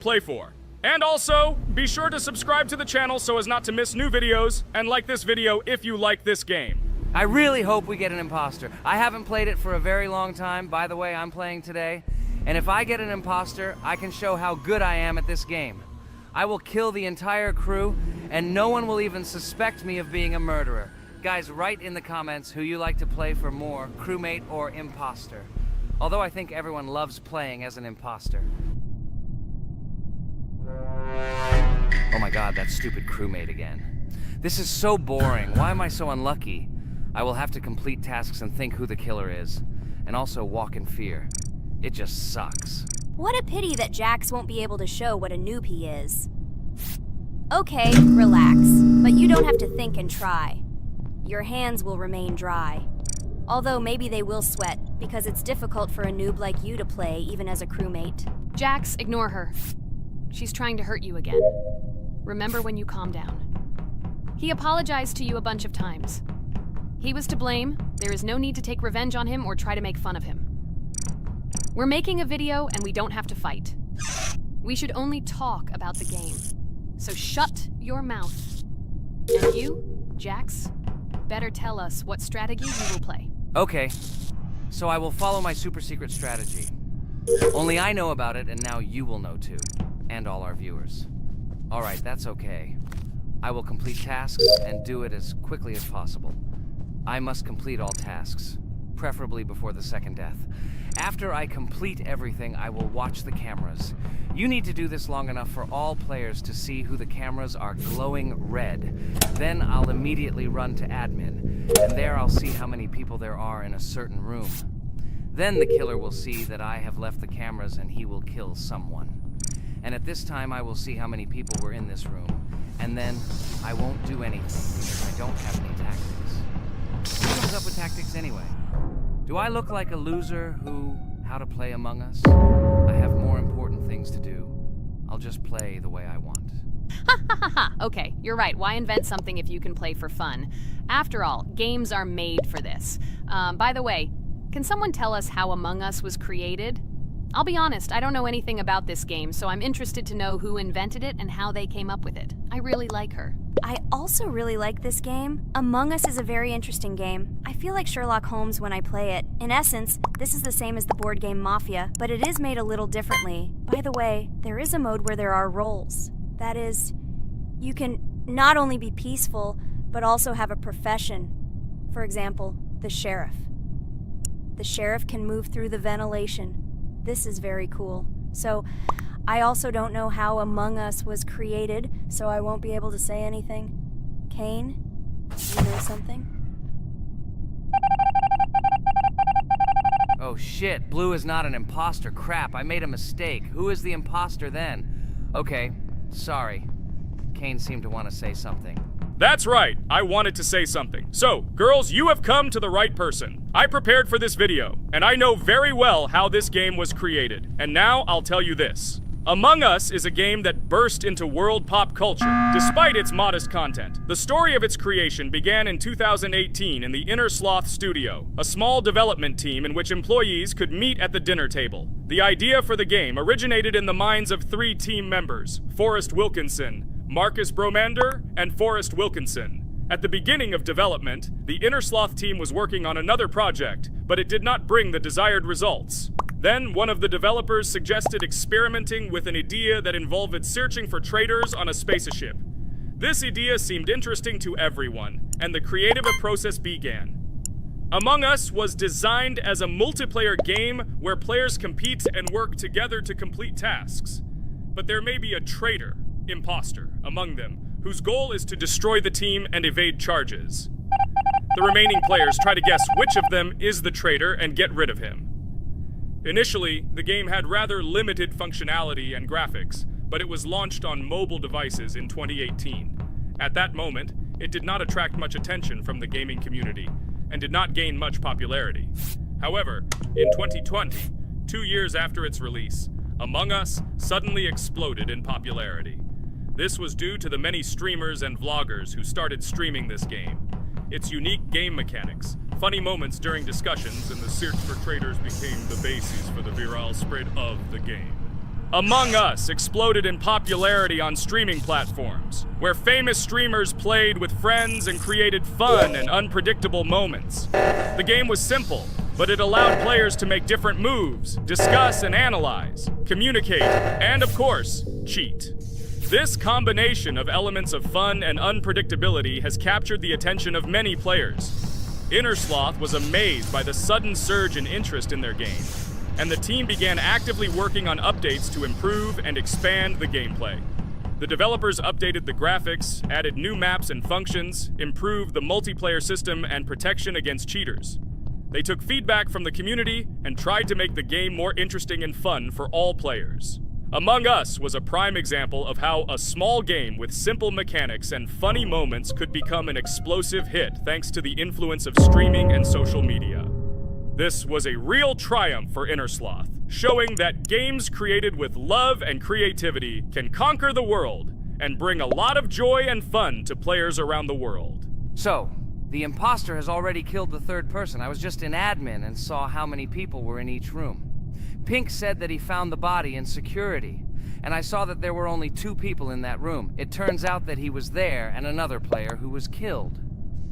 play for. And also, be sure to subscribe to the channel so as not to miss new videos, and like this video if you like this game. I really hope we get an imposter. I haven't played it for a very long time. By the way, I'm playing today. And if I get an imposter, I can show how good I am at this game. I will kill the entire crew, and no one will even suspect me of being a murderer. Guys, write in the comments who you like to play for more, crewmate or imposter. Although I think everyone loves playing as an imposter. Oh my god, that stupid crewmate again. This is so boring. Why am I so unlucky? I will have to complete tasks and think who the killer is. And also walk in fear. It just sucks. What a pity that Jax won't be able to show what a noob he is. Okay, relax. But you don't have to think and try. Your hands will remain dry. Although maybe they will sweat, because it's difficult for a noob like you to play, even as a crewmate. Jax, ignore her. She's trying to hurt you again. Remember when you calm down. He apologized to you a bunch of times. He was to blame. There is no need to take revenge on him or try to make fun of him. We're making a video and we don't have to fight. We should only talk about the game. So shut your mouth. And you, Jax, better tell us what strategy you will play. Okay, so I will follow my super secret strategy. Only I know about it, and now you will know too. And all our viewers. Alright, that's okay. I will complete tasks and do it as quickly as possible. I must complete all tasks, preferably before the second death. After I complete everything, I will watch the cameras. You need to do this long enough for all players to see who the cameras are glowing red. Then I'll immediately run to admin, and there I'll see how many people there are in a certain room. Then the killer will see that I have left the cameras and he will kill someone. And at this time I will see how many people were in this room. And then I won't do anything because I don't have any tactics. Who comes up with tactics anyway? Do I look like a loser who, how to play Among Us? I have more important things to do. I'll just play the way I want. Ha ha ha ha! Okay, you're right. Why invent something if you can play for fun? After all, games are made for this. By the way, can someone tell us how Among Us was created? I'll be honest, I don't know anything about this game, so I'm interested to know who invented it and how they came up with it. I really like her. I also really like this game. Among Us is a very interesting game. I feel like Sherlock Holmes when I play it. In essence, this is the same as the board game Mafia, but it is made a little differently. By the way, there is a mode where there are roles. That is, you can not only be peaceful, but also have a profession. For example, the sheriff. The sheriff can move through the ventilation. This is very cool. So, I also don't know how Among Us was created, so I won't be able to say anything. Kane, you know something? Oh shit, Blue is not an imposter. Crap, I made a mistake. Who is the imposter then? Okay, sorry. Kane seemed to want to say something. That's right, I wanted to say something. So, girls, you have come to the right person. I prepared for this video, and I know very well how this game was created. And now I'll tell you this. Among Us is a game that burst into world pop culture, despite its modest content. The story of its creation began in 2018 in the Inner Sloth Studio, a small development team in which employees could meet at the dinner table. The idea for the game originated in the minds of 3 team members, Forrest Wilkinson, Marcus Bromander, and Forrest Wilkinson. At the beginning of development, the Inner Sloth team was working on another project, but it did not bring the desired results. Then, one of the developers suggested experimenting with an idea that involved searching for traitors on a spaceship. This idea seemed interesting to everyone, and the creative process began. Among Us was designed as a multiplayer game where players compete and work together to complete tasks. But there may be a traitor, imposter, among them, whose goal is to destroy the team and evade charges. The remaining players try to guess which of them is the traitor and get rid of him. Initially, the game had rather limited functionality and graphics, but it was launched on mobile devices in 2018. At that moment, it did not attract much attention from the gaming community, and did not gain much popularity. However, in 2020, 2 years after its release, Among Us suddenly exploded in popularity. This was due to the many streamers and vloggers who started streaming this game. Its unique game mechanics, funny moments during discussions, and the search for traitors became the basis for the viral spread of the game. Among Us exploded in popularity on streaming platforms, where famous streamers played with friends and created fun and unpredictable moments. The game was simple, but it allowed players to make different moves, discuss and analyze, communicate, and of course, cheat. This combination of elements of fun and unpredictability has captured the attention of many players. Innersloth was amazed by the sudden surge in interest in their game, and the team began actively working on updates to improve and expand the gameplay. The developers updated the graphics, added new maps and functions, improved the multiplayer system and protection against cheaters. They took feedback from the community and tried to make the game more interesting and fun for all players. Among Us was a prime example of how a small game with simple mechanics and funny moments could become an explosive hit thanks to the influence of streaming and social media. This was a real triumph for Innersloth, showing that games created with love and creativity can conquer the world and bring a lot of joy and fun to players around the world. So, the imposter has already killed the third person. I was just in admin and saw how many people were in each room. Pink said that he found the body in security, and I saw that there were only 2 people in that room. It turns out that he was there and another player who was killed.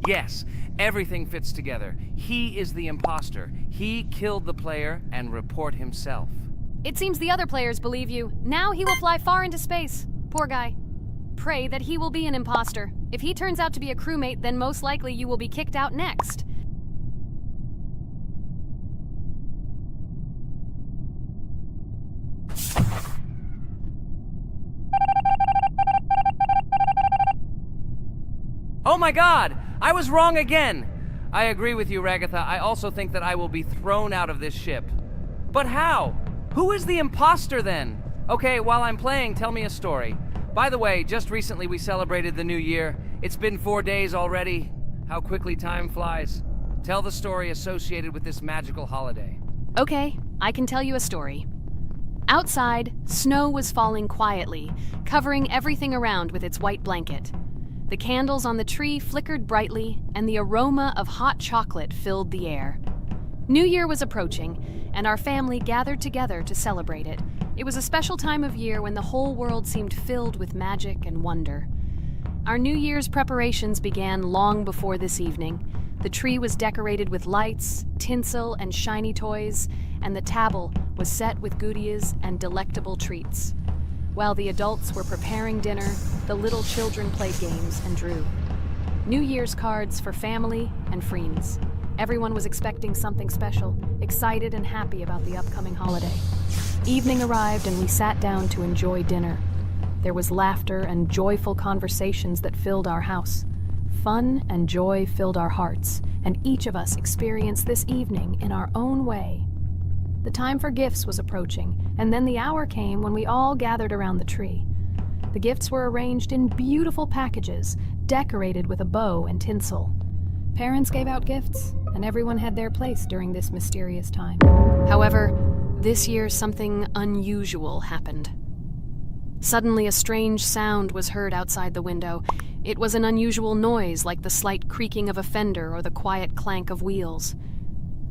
Yes, everything fits together. He is the imposter. He killed the player and report himself. It seems the other players believe you. Now he will fly far into space. Poor guy. Pray that he will be an imposter. If he turns out to be a crewmate, then most likely you will be kicked out next. Oh my god! I was wrong again! I agree with you, Ragatha. I also think that I will be thrown out of this ship. But how? Who is the imposter then? Okay, while I'm playing, tell me a story. By the way, just recently we celebrated the new year. It's been 4 days already. How quickly time flies. Tell the story associated with this magical holiday. Okay, I can tell you a story. Outside, snow was falling quietly, covering everything around with its white blanket. The candles on the tree flickered brightly, and the aroma of hot chocolate filled the air. New Year was approaching, and our family gathered together to celebrate it. It was a special time of year when the whole world seemed filled with magic and wonder. Our New Year's preparations began long before this evening. The tree was decorated with lights, tinsel, and shiny toys, and the table was set with goodies and delectable treats. While the adults were preparing dinner, the little children played games and drew. New Year's cards for family and friends. Everyone was expecting something special, excited and happy about the upcoming holiday. Evening arrived and we sat down to enjoy dinner. There was laughter and joyful conversations that filled our house. Fun and joy filled our hearts, and each of us experienced this evening in our own way. The time for gifts was approaching, and then the hour came when we all gathered around the tree. The gifts were arranged in beautiful packages, decorated with a bow and tinsel. Parents gave out gifts, and everyone had their place during this mysterious time. However, this year something unusual happened. Suddenly a strange sound was heard outside the window. It was an unusual noise, like the slight creaking of a fender or the quiet clank of wheels.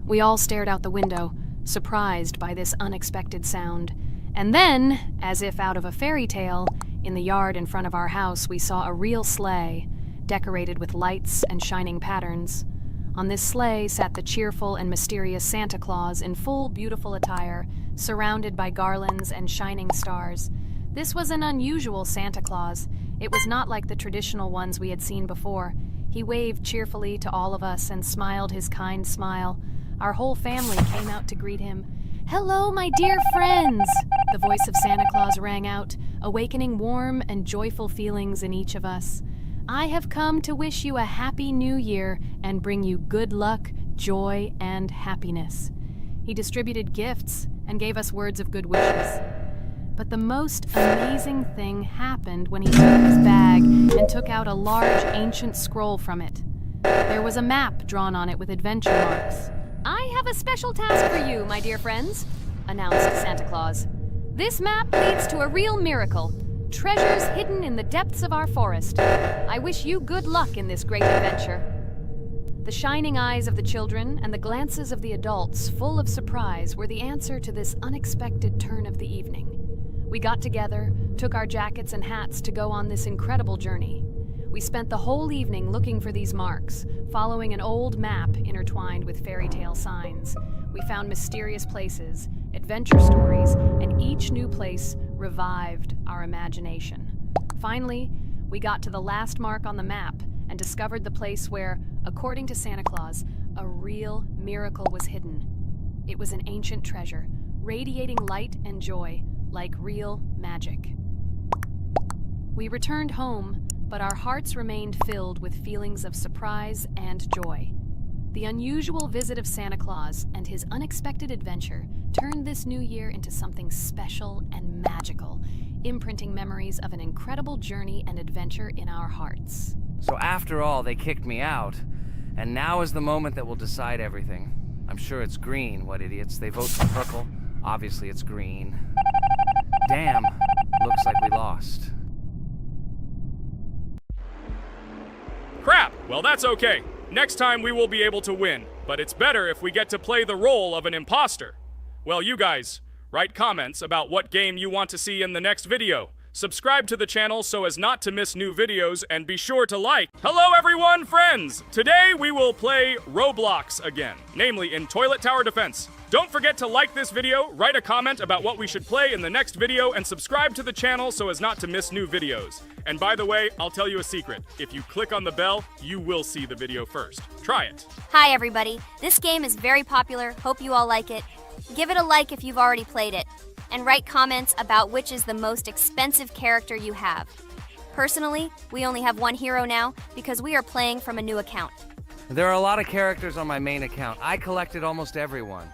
We all stared out the window, surprised by this unexpected sound. And then, as if out of a fairy tale, in the yard in front of our house we saw a real sleigh, decorated with lights and shining patterns. On this sleigh sat the cheerful and mysterious Santa Claus in full beautiful attire, surrounded by garlands and shining stars. This was an unusual Santa Claus. It was not like the traditional ones we had seen before. He waved cheerfully to all of us and smiled his kind smile. Our whole family came out to greet him. "Hello, my dear friends!" The voice of Santa Claus rang out, awakening warm and joyful feelings in each of us. "I have come to wish you a happy new year and bring you good luck, joy, and happiness." He distributed gifts and gave us words of good wishes. But the most amazing thing happened when he took his bag and took out a large ancient scroll from it. There was a map drawn on it with adventure marks. "I have a special task for you, my dear friends," announced Santa Claus. "This map leads to a real miracle. Treasures hidden in the depths of our forest. I wish you good luck in this great adventure." The shining eyes of the children and the glances of the adults, full of surprise, were the answer to this unexpected turn of the evening. We got together, took our jackets and hats to go on this incredible journey. We spent the whole evening looking for these marks, following an old map intertwined with fairy tale signs. We found mysterious places, adventure stories, and each new place revived our imagination. Finally, we got to the last mark on the map and discovered the place where, according to Santa Claus, a real miracle was hidden. It was an ancient treasure, radiating light and joy like real magic. We returned home, but our hearts remained filled with feelings of surprise and joy. The unusual visit of Santa Claus and his unexpected adventure turned this new year into something special and magical, imprinting memories of an incredible journey and adventure in our hearts. So after all, they kicked me out, and now is the moment that will decide everything. I'm sure it's green, what idiots. They vote for purple. Obviously it's green. Damn, looks like we lost. Crap! Well, that's okay. Next time we will be able to win, but it's better if we get to play the role of an imposter. Well, you guys, write comments about what game you want to see in the next video. Subscribe to the channel so as not to miss new videos, and be sure to like. Hello everyone, friends! Today we will play Roblox again, namely in Toilet Tower Defense. Don't forget to like this video, write a comment about what we should play in the next video, and subscribe to the channel so as not to miss new videos. And by the way, I'll tell you a secret. If you click on the bell, you will see the video first. Try it. Hi everybody, this game is very popular, hope you all like it. Give it a like if you've already played it, and write comments about which is the most expensive character you have. Personally, we only have one hero now because we are playing from a new account. There are a lot of characters on my main account. I collected almost everyone.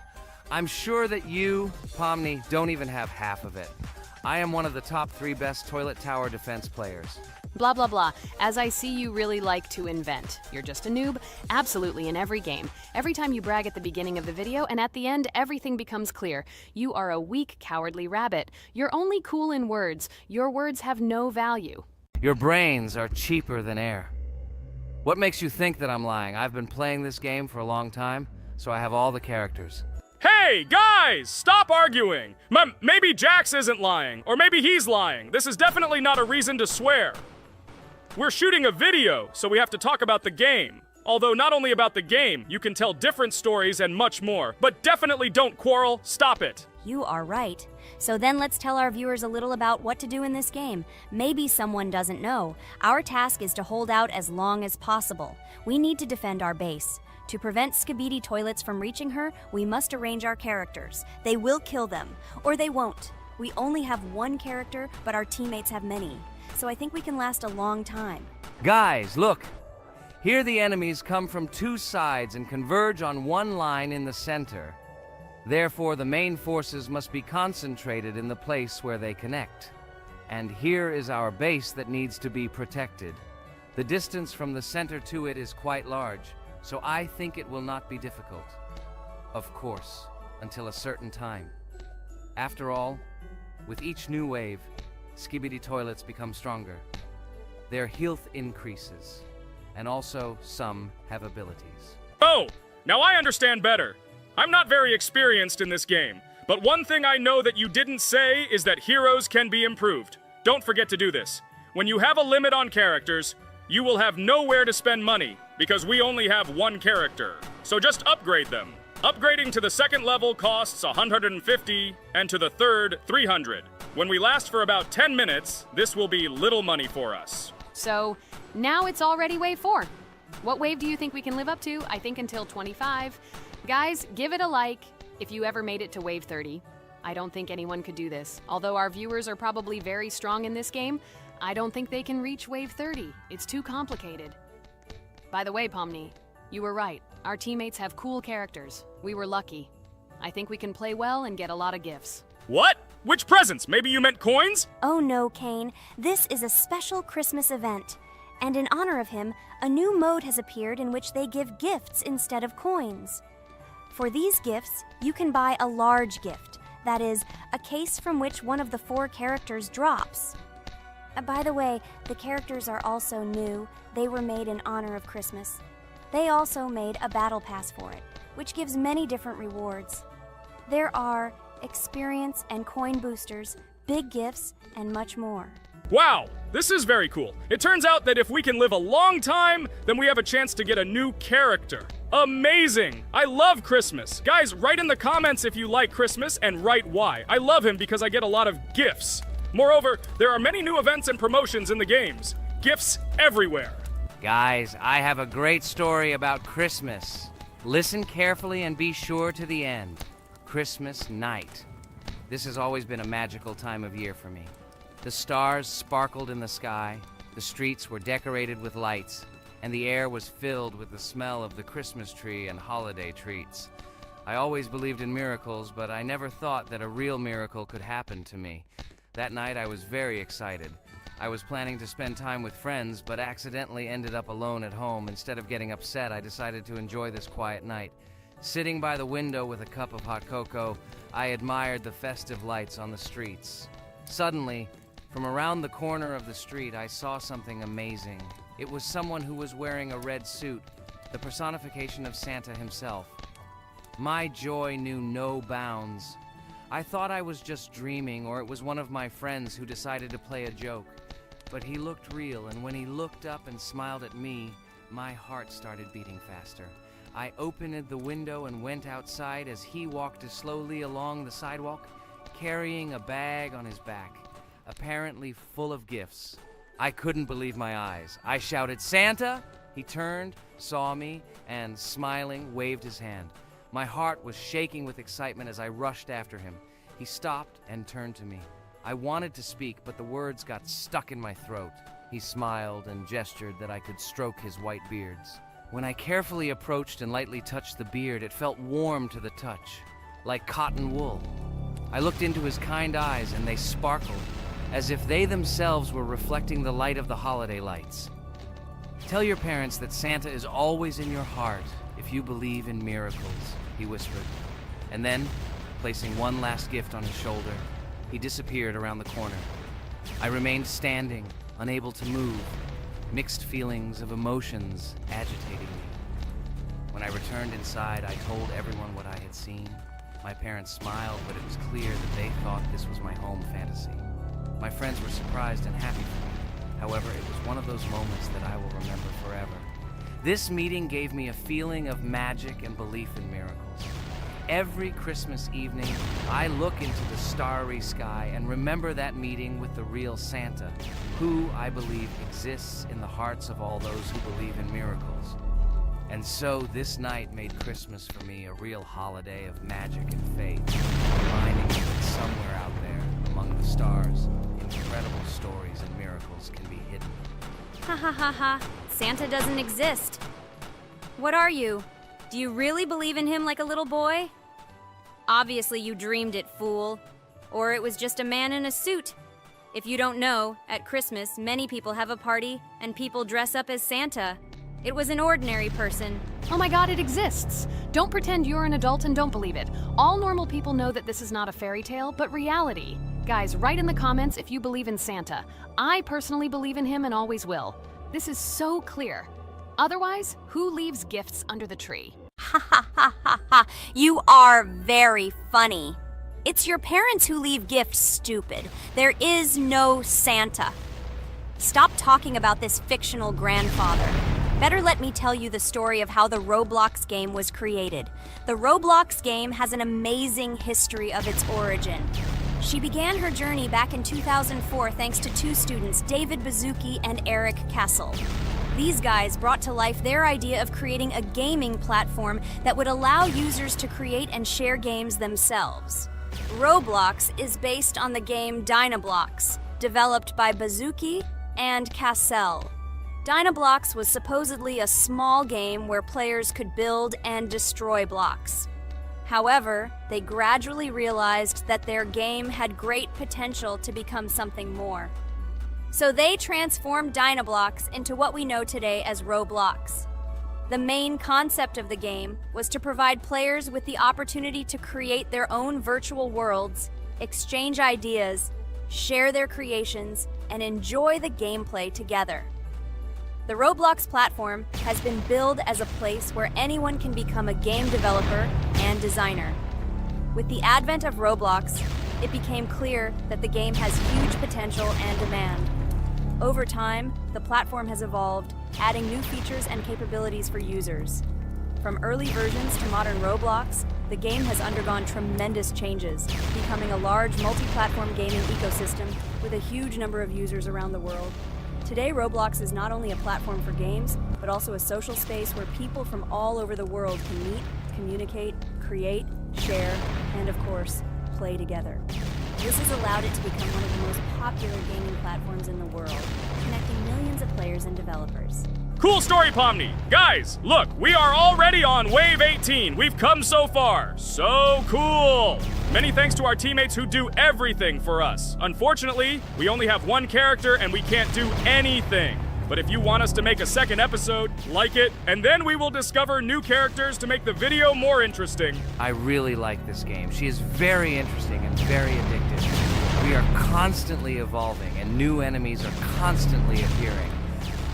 I'm sure that you, Pomni, don't even have half of it. I am one of the top 3 best Toilet Tower Defense players. Blah, blah, blah. As I see you really like to invent. You're just a noob? Absolutely, in every game. Every time you brag at the beginning of the video, and at the end, everything becomes clear. You are a weak, cowardly rabbit. You're only cool in words. Your words have no value. Your brains are cheaper than air. What makes you think that I'm lying? I've been playing this game for a long time, so I have all the characters. Hey, guys! Stop arguing! Maybe Jax isn't lying, or maybe he's lying. This is definitely not a reason to swear. We're shooting a video, so we have to talk about the game. Although not only about the game, you can tell different stories and much more. But definitely don't quarrel. Stop it. You are right. So then let's tell our viewers a little about what to do in this game. Maybe someone doesn't know. Our task is to hold out as long as possible. We need to defend our base. To prevent Skibidi Toilets from reaching her, we must arrange our characters. They will kill them, or they won't. We only have one character, but our teammates have many. So I think we can last a long time. Guys, look! Here the enemies come from 2 sides and converge on one line in the center. Therefore, the main forces must be concentrated in the place where they connect. And here is our base that needs to be protected. The distance from the center to it is quite large, so I think it will not be difficult. Of course, until a certain time. After all, with each new wave, Skibidi Toilets become stronger. Their health increases, and also some have abilities. Oh, now I understand better. I'm not very experienced in this game, but one thing I know that you didn't say is that heroes can be improved. Don't forget to do this. When you have a limit on characters, you will have nowhere to spend money, because we only have one character. So just upgrade them. Upgrading to the 2nd level costs 150, and to the 3rd, 300. When we last for about 10 minutes, this will be little money for us. So, now it's already wave 4. What wave do you think we can live up to? I think until 25. Guys, give it a like if you ever made it to wave 30. I don't think anyone could do this. Although our viewers are probably very strong in this game, I don't think they can reach wave 30. It's too complicated. By the way, Pomni, you were right. Our teammates have cool characters. We were lucky. I think we can play well and get a lot of gifts. What? Which presents? Maybe you meant coins? Oh no, Kane. This is a special Christmas event. And in honor of him, a new mode has appeared in which they give gifts instead of coins. For these gifts, you can buy a large gift. That is, a case from which one of the 4 characters drops. By the way, the characters are also new. They were made in honor of Christmas. They also made a battle pass for it, which gives many different rewards. There are experience and coin boosters, big gifts, and much more. Wow, this is very cool. It turns out that if we can live a long time, then we have a chance to get a new character. Amazing! I love Christmas. Guys, write in the comments if you like Christmas and write why. I love him because I get a lot of gifts. Moreover, there are many new events and promotions in the games. Gifts everywhere. Guys, I have a great story about Christmas. Listen carefully and be sure to the end. Christmas night. This has always been a magical time of year for me. The stars sparkled in the sky, the streets were decorated with lights, and the air was filled with the smell of the Christmas tree and holiday treats. I always believed in miracles, but I never thought that a real miracle could happen to me. That night I was very excited. I was planning to spend time with friends, but accidentally ended up alone at home. Instead of getting upset, I decided to enjoy this quiet night. Sitting by the window with a cup of hot cocoa, I admired the festive lights on the streets. Suddenly, from around the corner of the street, I saw something amazing. It was someone who was wearing a red suit, the personification of Santa himself. My joy knew no bounds. I thought I was just dreaming, or it was one of my friends who decided to play a joke. But he looked real, and when he looked up and smiled at me, my heart started beating faster. I opened the window and went outside as he walked slowly along the sidewalk, carrying a bag on his back, apparently full of gifts. I couldn't believe my eyes. I shouted, "Santa!" He turned, saw me, and smiling, waved his hand. My heart was shaking with excitement as I rushed after him. He stopped and turned to me. I wanted to speak, but the words got stuck in my throat. He smiled and gestured that I could stroke his white beards. When I carefully approached and lightly touched the beard, it felt warm to the touch, like cotton wool. I looked into his kind eyes, and they sparkled, as if they themselves were reflecting the light of the holiday lights. "Tell your parents that Santa is always in your heart if you believe in miracles," he whispered. And then, placing one last gift on his shoulder, he disappeared around the corner. I remained standing, unable to move, mixed feelings of emotions agitating me. When I returned inside, I told everyone what I had seen. My parents smiled, but it was clear that they thought this was my home fantasy. My friends were surprised and happy for me. However, it was one of those moments that I will remember forever. This meeting gave me a feeling of magic and belief in miracles. Every Christmas evening, I look into the starry sky and remember that meeting with the real Santa, who, I believe, exists in the hearts of all those who believe in miracles. And so this night made Christmas for me a real holiday of magic and faith, reminding me that somewhere out there, among the stars, incredible stories and miracles can be hidden. Ha ha ha ha. Santa doesn't exist. What are you? Do you really believe in him like a little boy? Obviously you dreamed it, fool. Or it was just a man in a suit. If you don't know, at Christmas, many people have a party and people dress up as Santa. It was an ordinary person. Oh my god, it exists! Don't pretend you're an adult and don't believe it. All normal people know that this is not a fairy tale, but reality. Guys, write in the comments if you believe in Santa. I personally believe in him and always will. This is so clear. Otherwise, who leaves gifts under the tree? Ha ha ha ha ha. You are very funny. It's your parents who leave gifts, stupid. There is no Santa. Stop talking about this fictional grandfather. Better let me tell you the story of how the Roblox game was created. The Roblox game has an amazing history of its origin. She began her journey back in 2004 thanks to two students, David Bazuki and Eric Kessel. These guys brought to life their idea of creating a gaming platform that would allow users to create and share games themselves. Roblox is based on the game Dynablox, developed by Bazuki and Cassell. Dynablox was supposedly a small game where players could build and destroy blocks. However, they gradually realized that their game had great potential to become something more. So they transformed Dynablox into what we know today as Roblox. The main concept of the game was to provide players with the opportunity to create their own virtual worlds, exchange ideas, share their creations, and enjoy the gameplay together. The Roblox platform has been billed as a place where anyone can become a game developer and designer. With the advent of Roblox, it became clear that the game has huge potential and demand. Over time, the platform has evolved, adding new features and capabilities for users. From early versions to modern Roblox, the game has undergone tremendous changes, becoming a large multi-platform gaming ecosystem with a huge number of users around the world. Today, Roblox is not only a platform for games, but also a social space where people from all over the world can meet, communicate, create, share, and of course, play together. This has allowed it to become one of the most popular gaming platforms in the world, connecting millions of players and developers. Cool story, Pomni. Guys, look, we are already on Wave 18. We've come so far. So cool. Many thanks to our teammates who do everything for us. Unfortunately, we only have one character and we can't do anything. But if you want us to make a second episode, like it, and then we will discover new characters to make the video more interesting. I really like this game. She is very interesting and very addictive. We are constantly evolving and new enemies are constantly appearing.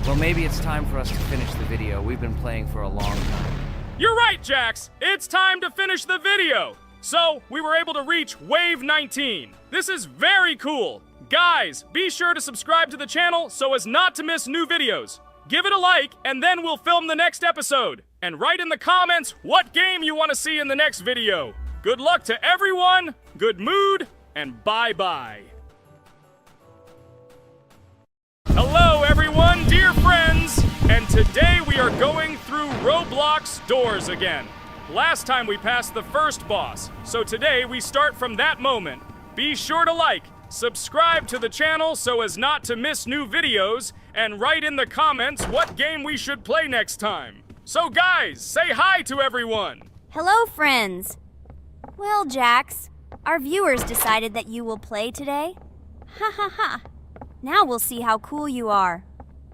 Well, maybe it's time for us to finish the video. We've been playing for a long time. You're right, Jax. It's time to finish the video. So, we were able to reach Wave 19. This is very cool. Guys, be sure to subscribe to the channel so as not to miss new videos. Give it a like, and then we'll film the next episode. And write in the comments what game you want to see in the next video. Good luck to everyone, good mood, and bye-bye. Hello everyone, dear friends! And today we are going through Roblox doors again. Last time we passed the first boss, so today we start from that moment. Be sure to like, subscribe to the channel so as not to miss new videos, and write in the comments what game we should play next time. So guys, say hi to everyone! Hello, friends! Well, Jax, our viewers decided that you will play today. Ha ha ha! Now we'll see how cool you are.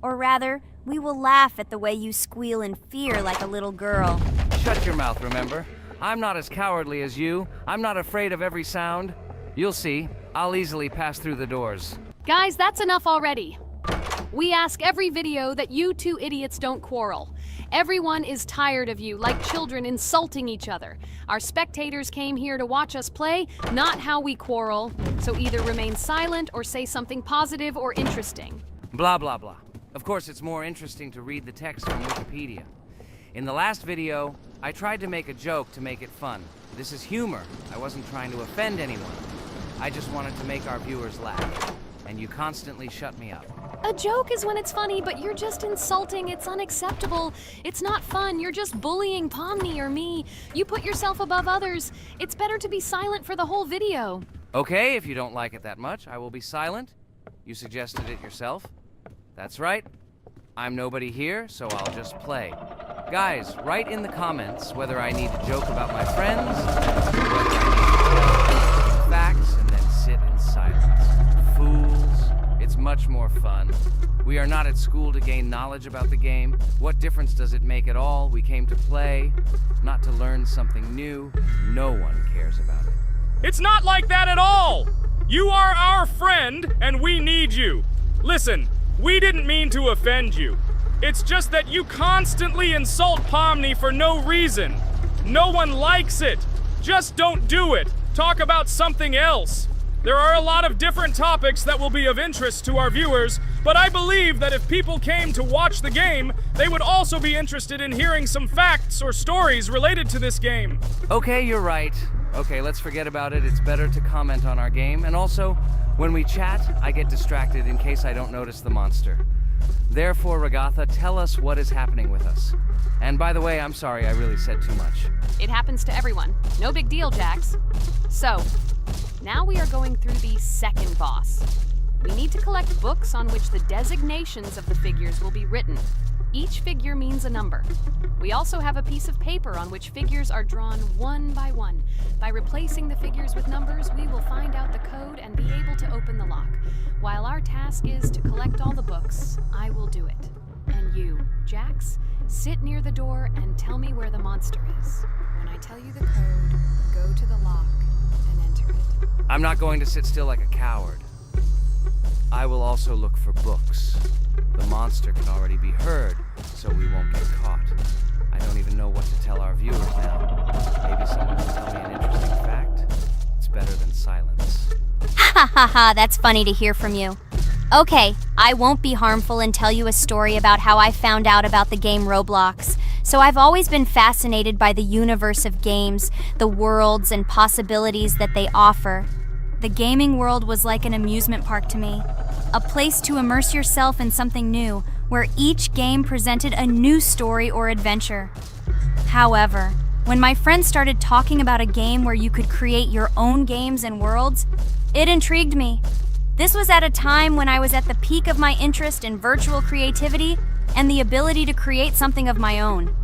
Or rather, we will laugh at the way you squeal in fear like a little girl. Shut your mouth, remember? I'm not as cowardly as you. I'm not afraid of every sound. You'll see. I'll easily pass through the doors. Guys, that's enough already. We ask every video that you two idiots don't quarrel. Everyone is tired of you, like children insulting each other. Our spectators came here to watch us play, not how we quarrel. So either remain silent or say something positive or interesting. Blah, blah, blah. Of course, it's more interesting to read the text from Wikipedia. In the last video, I tried to make a joke to make it fun. This is humor. I wasn't trying to offend anyone. I just wanted to make our viewers laugh. And you constantly shut me up. A joke is when it's funny, but you're just insulting. It's unacceptable. It's not fun. You're just bullying Pomni or me. You put yourself above others. It's better to be silent for the whole video. Okay, if you don't like it that much, I will be silent. You suggested it yourself. That's right. I'm nobody here, so I'll just play. Guys, write in the comments whether I need to joke about my friends, whether I need to facts and then sit in silence. Fools. It's much more fun. We are not at school to gain knowledge about the game. What difference does it make at all? We came to play, not to learn something new. No one cares about it. It's not like that at all! You are our friend, and we need you. Listen, we didn't mean to offend you. It's just that you constantly insult Pomni for no reason. No one likes it. Just don't do it. Talk about something else. There are a lot of different topics that will be of interest to our viewers, but I believe that if people came to watch the game, they would also be interested in hearing some facts or stories related to this game. Okay, you're right. Okay, let's forget about it. It's better to comment on our game. And also, when we chat, I get distracted in case I don't notice the monster. Therefore, Ragatha, tell us what is happening with us. And by the way, I'm sorry, I really said too much. It happens to everyone. No big deal, Jax. So, now we are going through the second boss. We need to collect books on which the designations of the figures will be written. Each figure means a number. We also have a piece of paper on which figures are drawn one by one. By replacing the figures with numbers, we will find out the code and be able to open the lock. While our task is to collect all the books, I will do it. And you, Jax, sit near the door and tell me where the monster is. When I tell you the code, go to the lock and enter it. I'm not going to sit still like a coward. I will also look for books. The monster can already be heard, so we won't get caught. I don't even know what to tell our viewers now. Maybe someone can tell me an interesting fact? It's better than silence. Ha ha ha, that's funny to hear from you. Okay, I won't be harmful and tell you a story about how I found out about the game Roblox. So I've always been fascinated by the universe of games, the worlds and possibilities that they offer. The gaming world was like an amusement park to me, a place to immerse yourself in something new, where each game presented a new story or adventure. However, when my friends started talking about a game where you could create your own games and worlds, it intrigued me. This was at a time when I was at the peak of my interest in virtual creativity and the ability to create something of my own.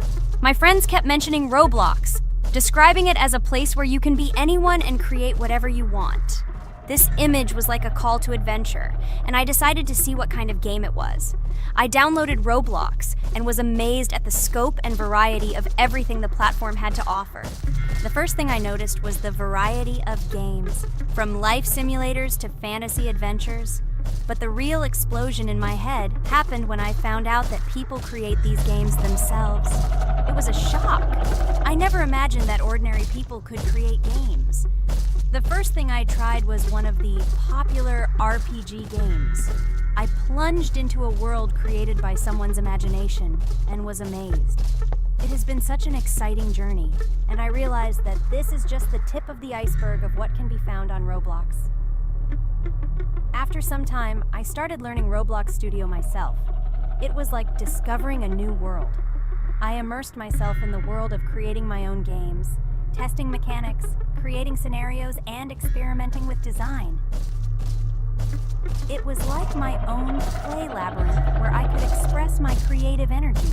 My friends kept mentioning Roblox, describing it as a place where you can be anyone and create whatever you want. This image was like a call to adventure, and I decided to see what kind of game it was. I downloaded Roblox and was amazed at the scope and variety of everything the platform had to offer. The first thing I noticed was the variety of games, from life simulators to fantasy adventures. But the real explosion in my head happened when I found out that people create these games themselves. It was a shock. I never imagined that ordinary people could create games. The first thing I tried was one of the popular RPG games. I plunged into a world created by someone's imagination and was amazed. It has been such an exciting journey, and I realized that this is just the tip of the iceberg of what can be found on Roblox. After some time, I started learning Roblox Studio myself. It was like discovering a new world. I immersed myself in the world of creating my own games, testing mechanics, creating scenarios, and experimenting with design. It was like my own play labyrinth where I could express my creative energy.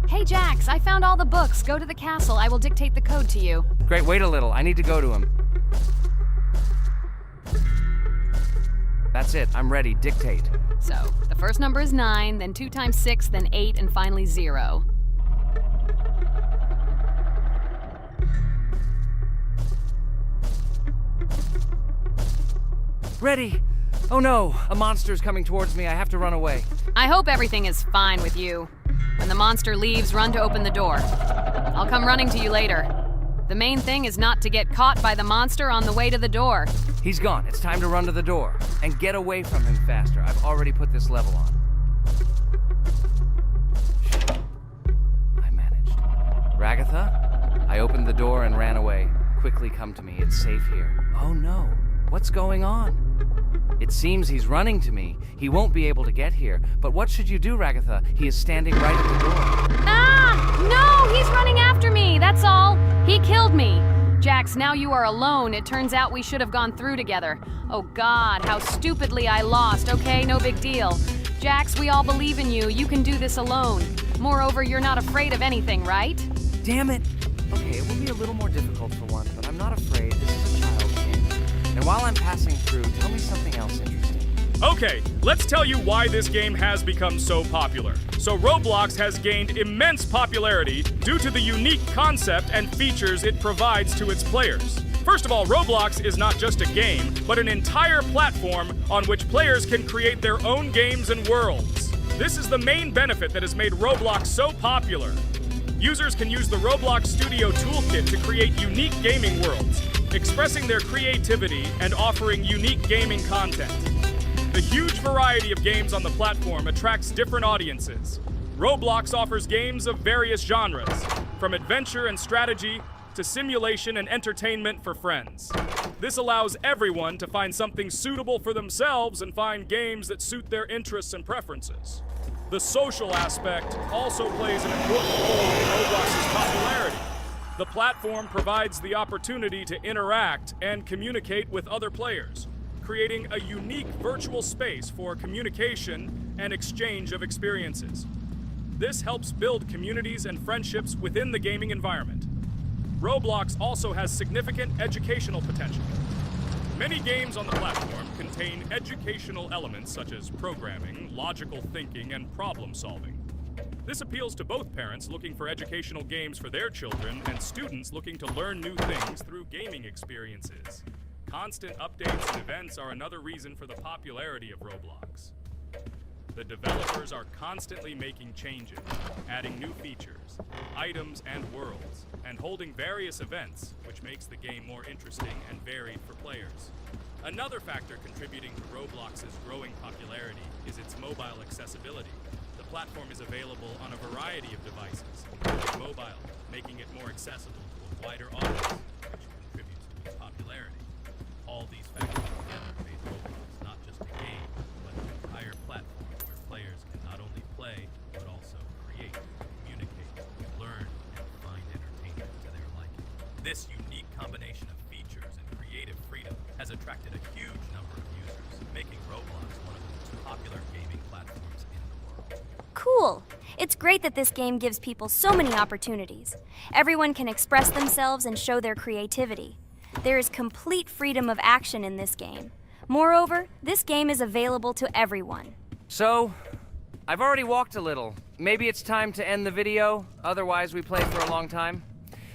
Hey Jax, I found all the books. Go to the castle. I will dictate the code to you. Great, wait a little. I need to go to him. That's it. I'm ready. Dictate. So, the first number is 9, then 2 times 6, then 8, and finally 0. Ready! Oh no! A monster's coming towards me. I have to run away. I hope everything is fine with you. When the monster leaves, run to open the door. I'll come running to you later. The main thing is not to get caught by the monster on the way to the door. He's gone. It's time to run to the door. And get away from him faster. I've already put this level on. I managed. Ragatha? I opened the door and ran away. Quickly come to me. It's safe here. Oh no. What's going on? It seems he's running to me. He won't be able to get here. But what should you do, Ragatha? He is standing right at the door. Ah! No! He's running after me! That's all! He killed me! Jax, now you are alone. It turns out we should have gone through together. Oh God, how stupidly I lost. Okay, no big deal. Jax, we all believe in you. You can do this alone. Moreover, you're not afraid of anything, right? Damn it! Okay, it will be a little more difficult for one, but I'm not afraid. This is a child's game. And while I'm passing through, tell me something else interesting. Okay, let's tell you why this game has become so popular. So Roblox has gained immense popularity due to the unique concept and features it provides to its players. First of all, Roblox is not just a game, but an entire platform on which players can create their own games and worlds. This is the main benefit that has made Roblox so popular. Users can use the Roblox Studio Toolkit to create unique gaming worlds, expressing their creativity and offering unique gaming content. The huge variety of games on the platform attracts different audiences. Roblox offers games of various genres, from adventure and strategy to simulation and entertainment for friends. This allows everyone to find something suitable for themselves and find games that suit their interests and preferences. The social aspect also plays an important role in Roblox's popularity. The platform provides the opportunity to interact and communicate with other players, creating a unique virtual space for communication and exchange of experiences. This helps build communities and friendships within the gaming environment. Roblox also has significant educational potential. Many games on the platform contain educational elements such as programming, logical thinking, and problem solving. This appeals to both parents looking for educational games for their children and students looking to learn new things through gaming experiences. Constant updates and events are another reason for the popularity of Roblox. The developers are constantly making changes, adding new features, items, and worlds, and holding various events, which makes the game more interesting and varied for players. Another factor contributing to Roblox's growing popularity is its mobile accessibility. The platform is available on a variety of devices, including mobile, making it more accessible to a wider audience, which contributes to its popularity. All these factors together made Roblox not just a game, but an entire platform where players can not only play, but also create, communicate, learn, and find entertainment to their liking. This unique combination of features and creative freedom has attracted a huge number of users, making Roblox one of the most popular gaming platforms in the world. Cool! It's great that this game gives people so many opportunities. Everyone can express themselves and show their creativity. There is complete freedom of action in this game. Moreover, this game is available to everyone. So, I've already walked a little. Maybe it's time to end the video, otherwise we play for a long time.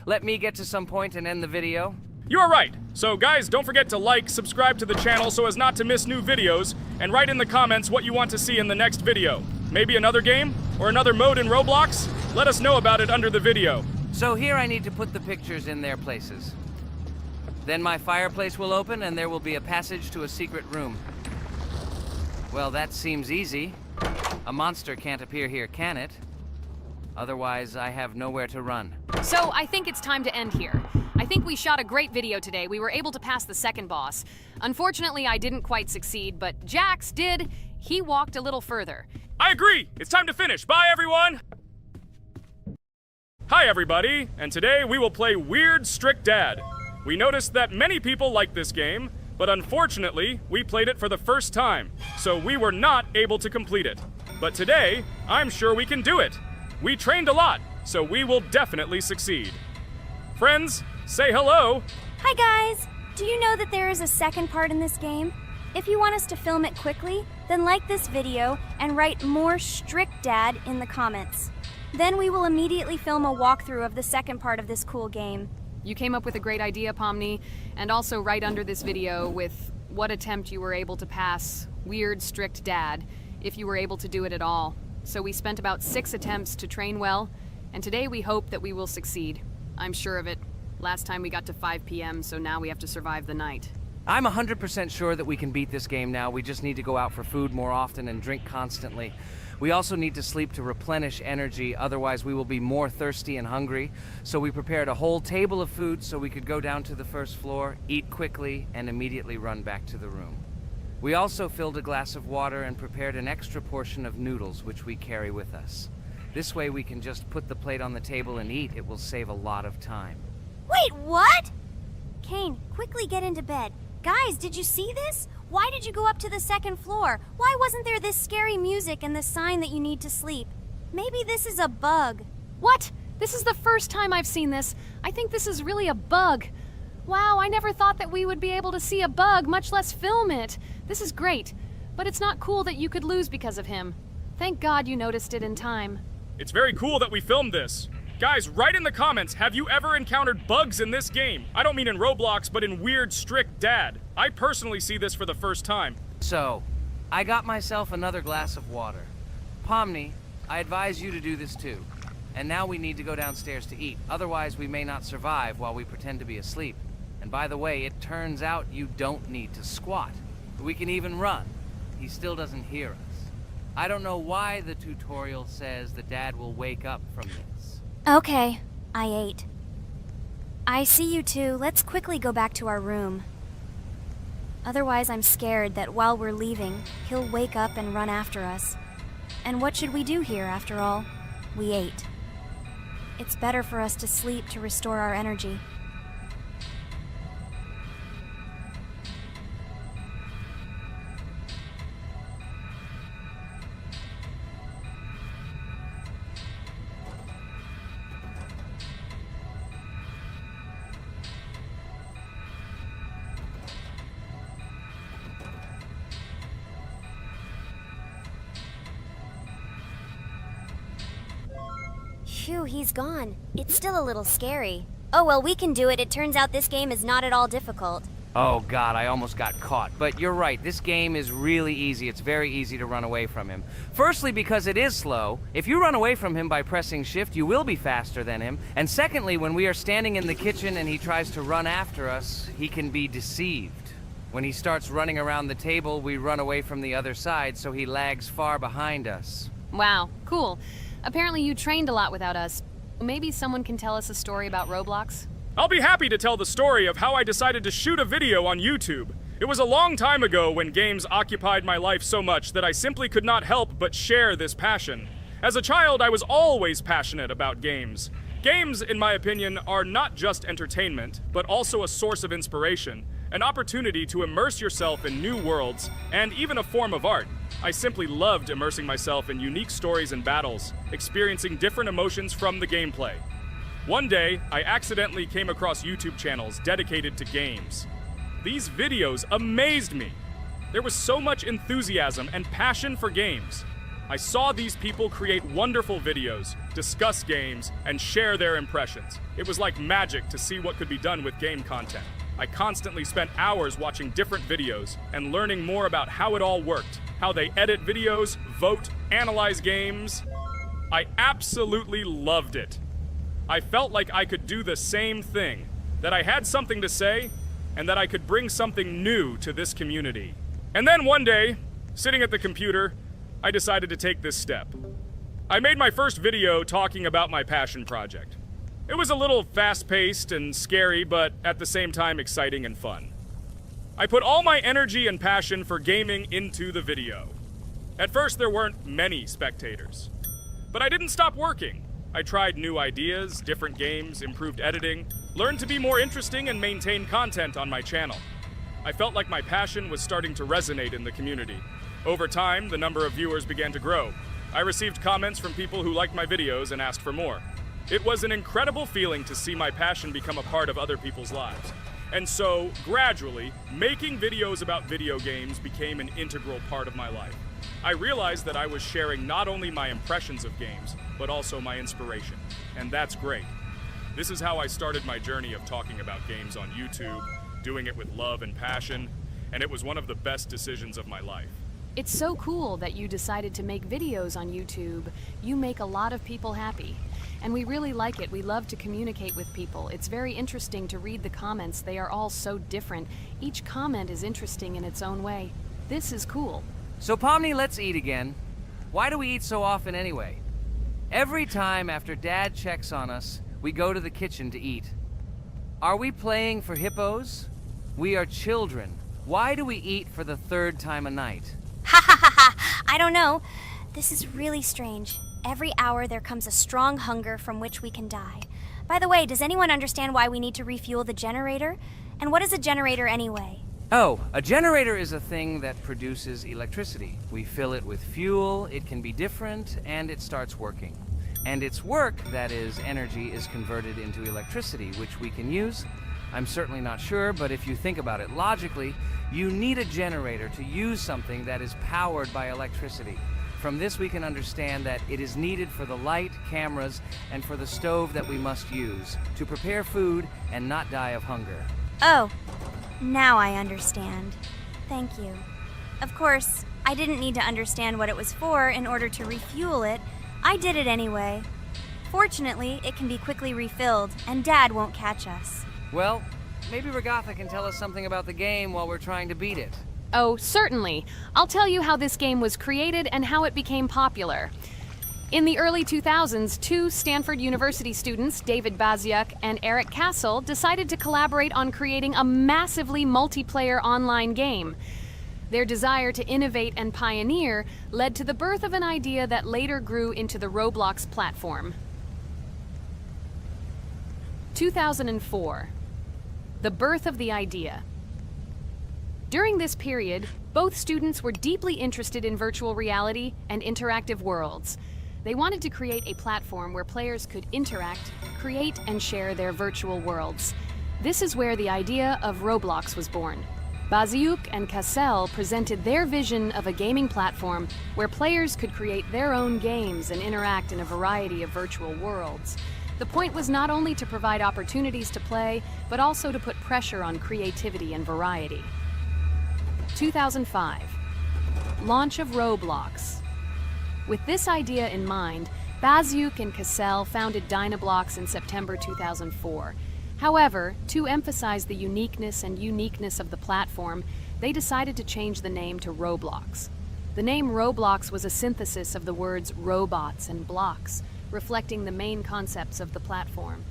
Let me get to some point and end the video. You are right. So guys, don't forget to like, subscribe to the channel so as not to miss new videos, and write in the comments what you want to see in the next video. Maybe another game? Or another mode in Roblox? Let us know about it under the video. So here I need to put the pictures in their places. Then my fireplace will open and there will be a passage to a secret room. Well, that seems easy. A monster can't appear here, can it? Otherwise, I have nowhere to run. So I think it's time to end here. I think we shot a great video today. We were able to pass the second boss. Unfortunately, I didn't quite succeed, but Jax did. He walked a little further. I agree! It's time to finish. Bye, everyone! Hi, everybody, and today we will play Weird Strict Dad. We noticed that many people like this game, but unfortunately, we played it for the first time, so we were not able to complete it. But today, I'm sure we can do it. We trained a lot, so we will definitely succeed. Friends, say hello! Hi guys! Do you know that there is a second part in this game? If you want us to film it quickly, then like this video and write more strict dad in the comments. Then we will immediately film a walkthrough of the second part of this cool game. You came up with a great idea, Pomni, and also right under this video with what attempt you were able to pass Weird Strict Dad, if you were able to do it at all. So we spent about 6 attempts to train well, and today we hope that we will succeed. I'm sure of it. Last time we got to 5 p.m., so now we have to survive the night. I'm 100% sure that we can beat this game now. We just need to go out for food more often and drink constantly. We also need to sleep to replenish energy, otherwise we will be more thirsty and hungry. So we prepared a whole table of food so we could go down to the first floor, eat quickly, and immediately run back to the room. We also filled a glass of water and prepared an extra portion of noodles, which we carry with us. This way we can just put the plate on the table and eat. It will save a lot of time. Wait, what? Kane, quickly get into bed. Guys, did you see this? Why did you go up to the second floor? Why wasn't there this scary music and the sign that you need to sleep? Maybe this is a bug. What? This is the first time I've seen this. I think this is really a bug. Wow, I never thought that we would be able to see a bug, much less film it. This is great, but it's not cool that you could lose because of him. Thank God you noticed it in time. It's very cool that we filmed this. Guys, write in the comments, have you ever encountered bugs in this game? I don't mean in Roblox, but in Weird Strict Dad. I personally see this for the first time. So, I got myself another glass of water. Pomni, I advise you to do this too. And now we need to go downstairs to eat. Otherwise, we may not survive while we pretend to be asleep. And by the way, it turns out you don't need to squat. We can even run. He still doesn't hear us. I don't know why the tutorial says the dad will wake up from this. Okay, I ate. I see you two. Let's quickly go back to our room. Otherwise, I'm scared that while we're leaving, he'll wake up and run after us. And what should we do here, after all? We ate. It's better for us to sleep to restore our energy. Phew, he's gone. It's still a little scary. Oh well, we can do it. It turns out this game is not at all difficult. Oh god, I almost got caught. But you're right, this game is really easy. It's very easy to run away from him. Firstly, because it is slow. If you run away from him by pressing shift, you will be faster than him. And secondly, when we are standing in the kitchen and he tries to run after us, he can be deceived. When he starts running around the table, we run away from the other side, so he lags far behind us. Wow, cool. Apparently you trained a lot without us. Maybe someone can tell us a story about Roblox? I'll be happy to tell the story of how I decided to shoot a video on YouTube. It was a long time ago when games occupied my life so much that I simply could not help but share this passion. As a child, I was always passionate about games. Games, in my opinion, are not just entertainment, but also a source of inspiration, an opportunity to immerse yourself in new worlds, and even a form of art. I simply loved immersing myself in unique stories and battles, experiencing different emotions from the gameplay. One day, I accidentally came across YouTube channels dedicated to games. These videos amazed me. There was so much enthusiasm and passion for games. I saw these people create wonderful videos, discuss games, and share their impressions. It was like magic to see what could be done with game content. I constantly spent hours watching different videos and learning more about how it all worked, how they edit videos, vote, analyze games. I absolutely loved it. I felt like I could do the same thing, that I had something to say, and that I could bring something new to this community. And then one day, sitting at the computer, I decided to take this step. I made my first video talking about my passion project. It was a little fast-paced and scary, but at the same time exciting and fun. I put all my energy and passion for gaming into the video. At first, there weren't many spectators, but I didn't stop working. I tried new ideas, different games, improved editing, learned to be more interesting, and maintain content on my channel. I felt like my passion was starting to resonate in the community. Over time, the number of viewers began to grow. I received comments from people who liked my videos and asked for more. It was an incredible feeling to see my passion become a part of other people's lives. And so, gradually, making videos about video games became an integral part of my life. I realized that I was sharing not only my impressions of games, but also my inspiration. And that's great. This is how I started my journey of talking about games on YouTube, doing it with love and passion, and it was one of the best decisions of my life. It's so cool that you decided to make videos on YouTube. You make a lot of people happy. And we really like it. We love to communicate with people. It's very interesting to read the comments. They are all so different. Each comment is interesting in its own way. This is cool. So Pomni, let's eat again. Why do we eat so often anyway? Every time after Dad checks on us, we go to the kitchen to eat. Are we playing for hippos? We are children. Why do we eat for the third time a night? Ha ha ha ha! I don't know. This is really strange. Every hour there comes a strong hunger from which we can die. By the way, does anyone understand why we need to refuel the generator? And what is a generator anyway? Oh, a generator is a thing that produces electricity. We fill it with fuel, it can be different, and it starts working. And its work, that is, energy, is converted into electricity, which we can use. I'm certainly not sure, but if you think about it logically, you need a generator to use something that is powered by electricity. From this we can understand that it is needed for the light, cameras, and for the stove that we must use, to prepare food and not die of hunger. Oh, now I understand. Thank you. Of course, I didn't need to understand what it was for in order to refuel it. I did it anyway. Fortunately, it can be quickly refilled, and Dad won't catch us. Well, maybe Regatha can tell us something about the game while we're trying to beat it. Oh, certainly. I'll tell you how this game was created and how it became popular. In the early 2000s, two Stanford University students, David Baziuk and Eric Castle, decided to collaborate on creating a massively multiplayer online game. Their desire to innovate and pioneer led to the birth of an idea that later grew into the Roblox platform. 2004. The birth of the idea. During this period, both students were deeply interested in virtual reality and interactive worlds. They wanted to create a platform where players could interact, create, and share their virtual worlds. This is where the idea of Roblox was born. Baziuk and Cassell presented their vision of a gaming platform where players could create their own games and interact in a variety of virtual worlds. The point was not only to provide opportunities to play, but also to put pressure on creativity and variety. 2005. Launch of Roblox. With this idea in mind, Bazyuk and Cassell founded Dynablox in September 2004. However, to emphasize the uniqueness of the platform, they decided to change the name to Roblox. The name Roblox was a synthesis of the words robots and blocks, reflecting the main concepts of the platform.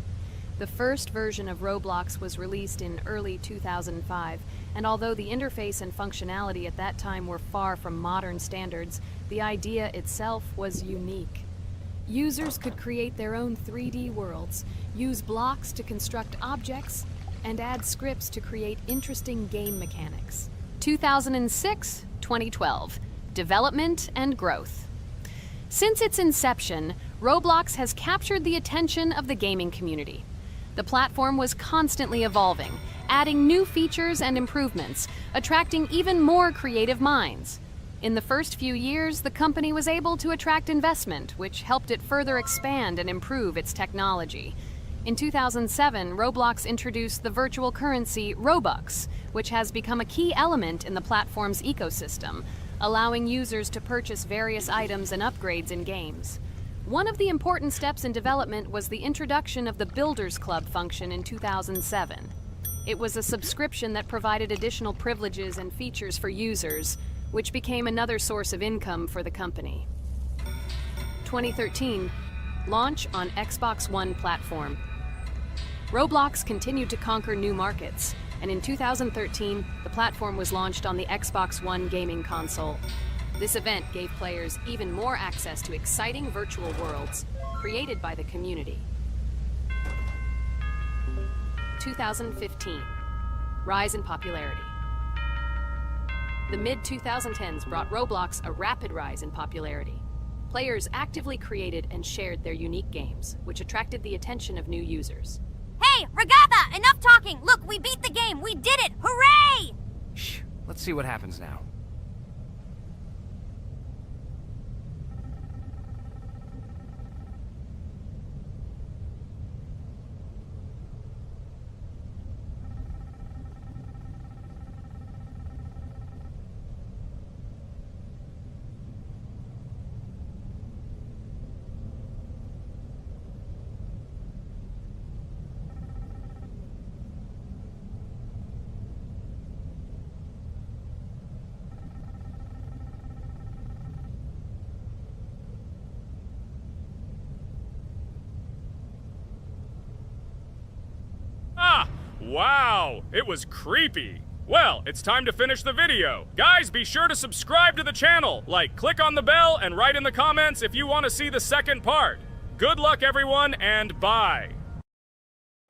The first version of Roblox was released in early 2005, and although the interface and functionality at that time were far from modern standards, the idea itself was unique. Users could create their own 3D worlds, use blocks to construct objects, and add scripts to create interesting game mechanics. 2006-2012. Development and growth. Since its inception, Roblox has captured the attention of the gaming community. The platform was constantly evolving, adding new features and improvements, attracting even more creative minds. In the first few years, the company was able to attract investment, which helped it further expand and improve its technology. In 2007, Roblox introduced the virtual currency Robux, which has become a key element in the platform's ecosystem, allowing users to purchase various items and upgrades in games. One of the important steps in development was the introduction of the Builders Club function in 2007. It was a subscription that provided additional privileges and features for users, which became another source of income for the company. 2013, launch on Xbox One platform. Roblox continued to conquer new markets, and in 2013, the platform was launched on the Xbox One gaming console. This event gave players even more access to exciting virtual worlds created by the community. 2015, rise in popularity. The mid-2010s brought Roblox a rapid rise in popularity. Players actively created and shared their unique games, which attracted the attention of new users. Hey, Regatha! Enough talking! Look, we beat the game! We did it! Hooray! Shh, let's see what happens now. Wow, it was creepy. Well, it's time to finish the video. Guys, be sure to subscribe to the channel. Click on the bell and write in the comments if you want to see the second part. Good luck, everyone, and bye.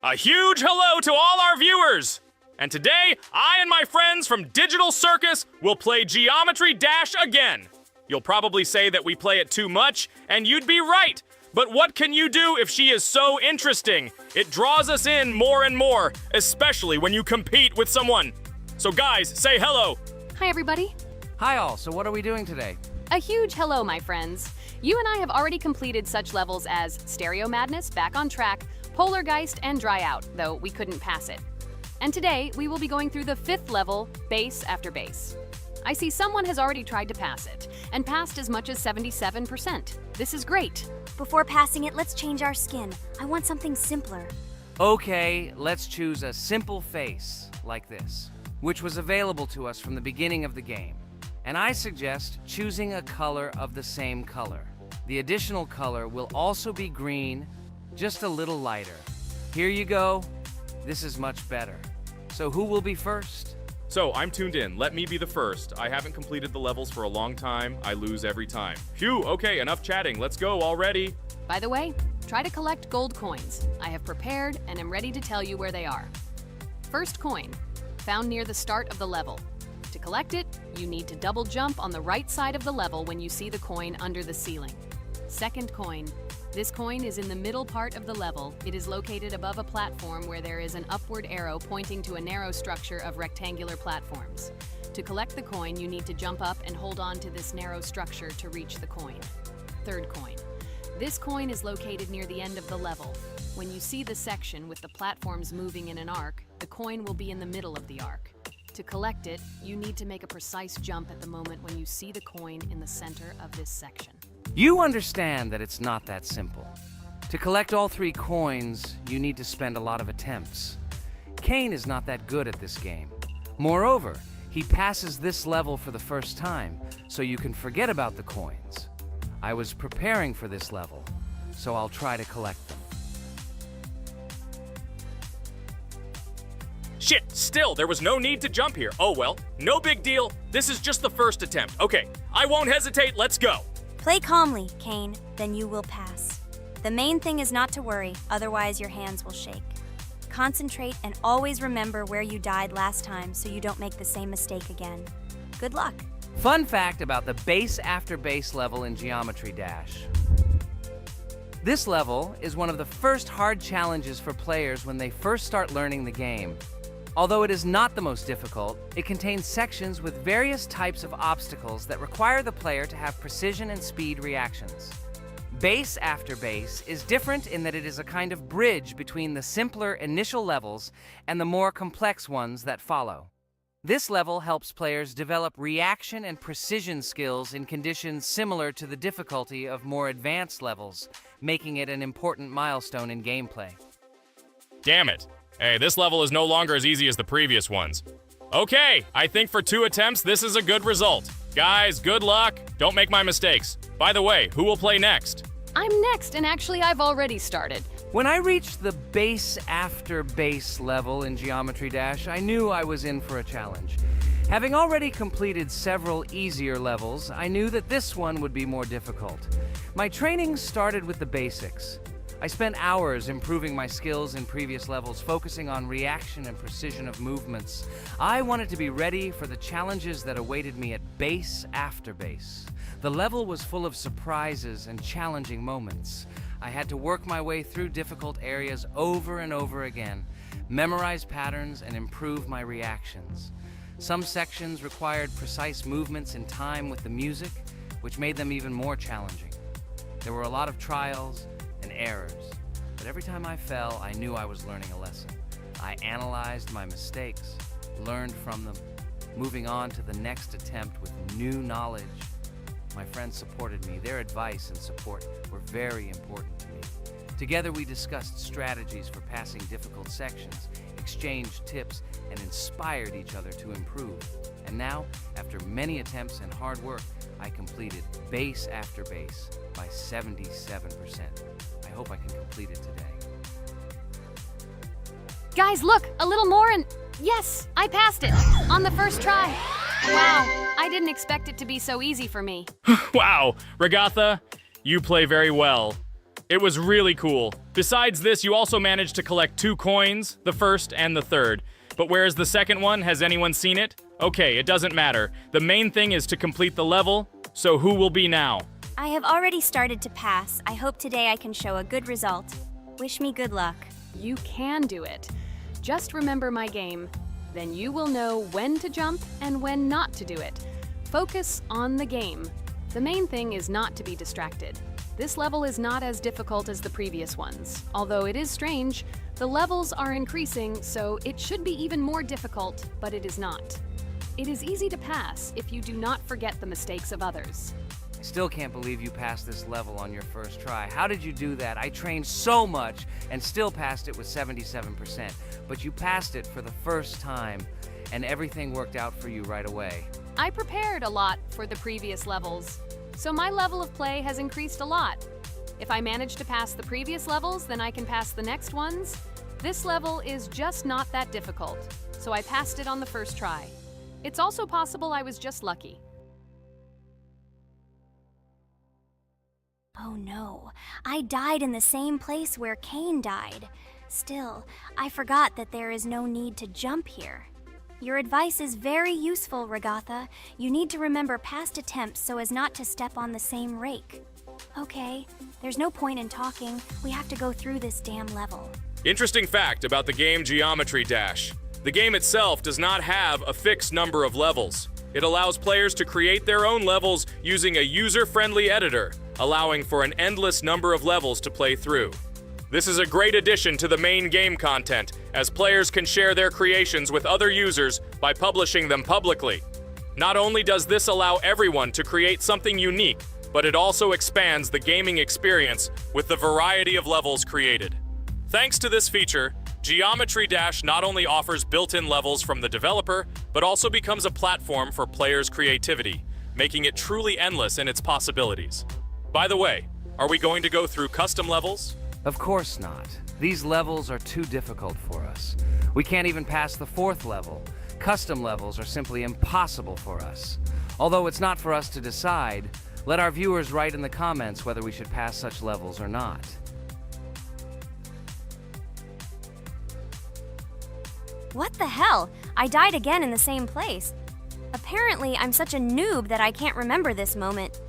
A huge hello to all our viewers. And today, I and my friends from Digital Circus will play Geometry Dash again. You'll probably say that we play it too much, and you'd be right. But what can you do if she is so interesting? It draws us in more and more, especially when you compete with someone. So guys, say hello. Hi, everybody. Hi all, so what are we doing today? A huge hello, my friends. You and I have already completed such levels as Stereo Madness, Back on Track, Polargeist, and Dry Out, though we couldn't pass it. And today, we will be going through the 5th level, Base After Base. I see someone has already tried to pass it, and passed as much as 77%. This is great. Before passing it, let's change our skin. I want something simpler. Okay, let's choose a simple face, like this, which was available to us from the beginning of the game. And I suggest choosing a color of the same color. The additional color will also be green, just a little lighter. Here you go. This is much better. So who will be first? So, I'm tuned in. Let me be the first. I haven't completed the levels for a long time. I lose every time. Phew, okay, enough chatting. Let's go already. By the way, try to collect gold coins. I have prepared and am ready to tell you where they are. First coin, found near the start of the level. To collect it, you need to double jump on the right side of the level when you see the coin under the ceiling. Second coin. This coin is in the middle part of the level. It is located above a platform where there is an upward arrow pointing to a narrow structure of rectangular platforms. To collect the coin, you need to jump up and hold on to this narrow structure to reach the coin. Third coin. This coin is located near the end of the level. When you see the section with the platforms moving in an arc, the coin will be in the middle of the arc. To collect it, you need to make a precise jump at the moment when you see the coin in the center of this section. You understand that it's not that simple. To collect all 3 coins, you need to spend a lot of attempts. Kane is not that good at this game. Moreover, he passes this level for the first time, so you can forget about the coins. I was preparing for this level, so I'll try to collect them. Shit, still, there was no need to jump here. Oh well, no big deal. This is just the first attempt. Okay, I won't hesitate, let's go. Play calmly, Kane, then you will pass. The main thing is not to worry, otherwise your hands will shake. Concentrate and always remember where you died last time so you don't make the same mistake again. Good luck. Fun fact about the base after base level in Geometry Dash. This level is one of the first hard challenges for players when they first start learning the game. Although it is not the most difficult, it contains sections with various types of obstacles that require the player to have precision and speed reactions. Base after base is different in that it is a kind of bridge between the simpler initial levels and the more complex ones that follow. This level helps players develop reaction and precision skills in conditions similar to the difficulty of more advanced levels, making it an important milestone in gameplay. Damn it. Hey, this level is no longer as easy as the previous ones. Okay, I think for 2 attempts, this is a good result. Guys, good luck. Don't make my mistakes. By the way, who will play next? I'm next, and actually I've already started. When I reached the base after base level in Geometry Dash, I knew I was in for a challenge. Having already completed several easier levels, I knew that this one would be more difficult. My training started with the basics. I spent hours improving my skills in previous levels, focusing on reaction and precision of movements. I wanted to be ready for the challenges that awaited me at base after base. The level was full of surprises and challenging moments. I had to work my way through difficult areas over and over again, memorize patterns, and improve my reactions. Some sections required precise movements in time with the music, which made them even more challenging. There were a lot of trials and errors, but every time I fell, I knew I was learning a lesson. I analyzed my mistakes, learned from them, moving on to the next attempt with new knowledge. My friends supported me. Their advice and support were very important to me. Together we discussed strategies for passing difficult sections, exchanged tips, and inspired each other to improve. And now, after many attempts and hard work, I completed base after base by 77%. I hope I can complete it today. Guys, look, a little more and yes, I passed it on the first try. Wow, I didn't expect it to be so easy for me. Wow, Regatha, you play very well. It was really cool. Besides this, you also managed to collect 2 coins, the first and the third. But where's the second one? Has anyone seen it? Okay, it doesn't matter. The main thing is to complete the level, so who will be now? I have already started to pass. I hope today I can show a good result. Wish me good luck. You can do it. Just remember my game. Then you will know when to jump and when not to do it. Focus on the game. The main thing is not to be distracted. This level is not as difficult as the previous ones. Although it is strange, the levels are increasing, so it should be even more difficult, but it is not. It is easy to pass if you do not forget the mistakes of others. I still can't believe you passed this level on your first try. How did you do that? I trained so much and still passed it with 77%. But you passed it for the first time, and everything worked out for you right away. I prepared a lot for the previous levels, so my level of play has increased a lot. If I manage to pass the previous levels, then I can pass the next ones. This level is just not that difficult, so I passed it on the first try. It's also possible I was just lucky. Oh no, I died in the same place where Kane died. Still, I forgot that there is no need to jump here. Your advice is very useful, Regatha. You need to remember past attempts so as not to step on the same rake. Okay, there's no point in talking. We have to go through this damn level. Interesting fact about the game Geometry Dash. The game itself does not have a fixed number of levels. It allows players to create their own levels using a user-friendly editor, allowing for an endless number of levels to play through. This is a great addition to the main game content, as players can share their creations with other users by publishing them publicly. Not only does this allow everyone to create something unique, but it also expands the gaming experience with the variety of levels created. Thanks to this feature, Geometry Dash not only offers built-in levels from the developer, but also becomes a platform for players' creativity, making it truly endless in its possibilities. By the way, are we going to go through custom levels? Of course not. These levels are too difficult for us. We can't even pass the 4th level. Custom levels are simply impossible for us. Although it's not for us to decide, let our viewers write in the comments whether we should pass such levels or not. What the hell? I died again in the same place. Apparently, I'm such a noob that I can't remember this moment.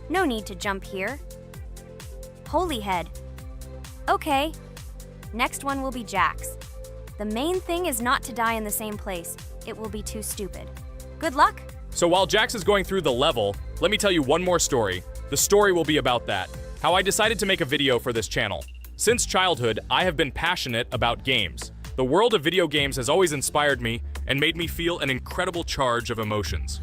No need to jump here. Holy head. Okay. Next one will be Jax. The main thing is not to die in the same place. It will be too stupid. Good luck. So while Jax is going through the level, let me tell you one more story. The story will be about that, how I decided to make a video for this channel. Since childhood, I have been passionate about games. The world of video games has always inspired me and made me feel an incredible charge of emotions.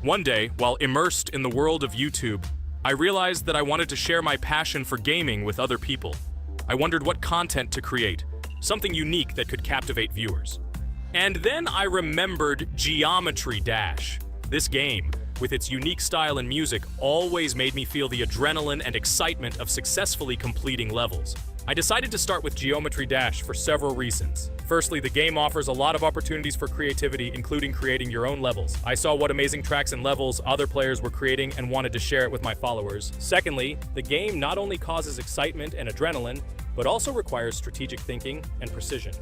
One day, while immersed in the world of YouTube, I realized that I wanted to share my passion for gaming with other people. I wondered what content to create, something unique that could captivate viewers. And then I remembered Geometry Dash. This game, with its unique style and music, always made me feel the adrenaline and excitement of successfully completing levels. I decided to start with Geometry Dash for several reasons. Firstly, the game offers a lot of opportunities for creativity, including creating your own levels. I saw what amazing tracks and levels other players were creating and wanted to share it with my followers. Secondly, the game not only causes excitement and adrenaline, but also requires strategic thinking and precision.